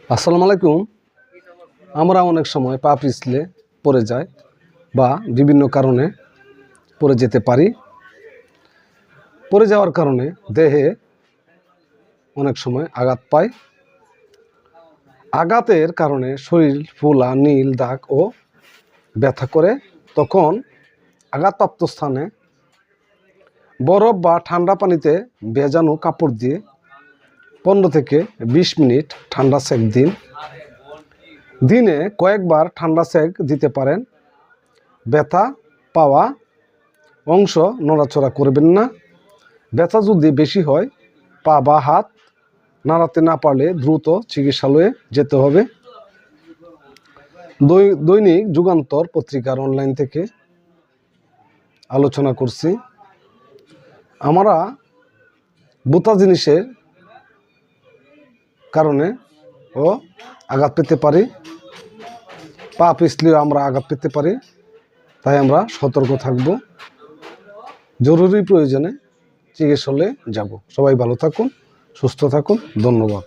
আসসালামু আলাইকুম। আমরা অনেক সময় পা পিছলে পড়ে যায় বা বিভিন্ন কারণে পড়ে যেতে পারি। পড়ে যাওয়ার কারণে দেহে অনেক সময় আঘাত পায়। আঘাতের কারণে শরীর ফোলা, নীল দাগ ও ব্যথা করে। তখন আঘাতপ্রাপ্ত স্থানে বরফ বা ঠান্ডা পানিতে ভেজানো কাপড় দিয়ে 15 থেকে 20 মিনিট ঠান্ডা সেক দিন। দিনে কয়েকবার ঠান্ডা সেক দিতে পারেন। ব্যথা পাওয়া অংশ নড়াচড়া করবেন না। ব্যথা যদি বেশি হয়, পা বা হাত নাড়াতে না পারলে দ্রুত চিকিৎসালয়ে যেতে হবে। দৈনিক যুগান্তর পত্রিকার অনলাইন থেকে আলোচনা করছি। আমরা বোতা জিনিসের কারণে ও আঘাত পেতে পারি। পা পিছলেও আমরা আঘাত পেতে পারি, তাই আমরা সতর্ক থাকব। জরুরি প্রয়োজনে চিকিৎসালয়ে যাব। সবাই ভালো থাকুন, সুস্থ থাকুন। ধন্যবাদ।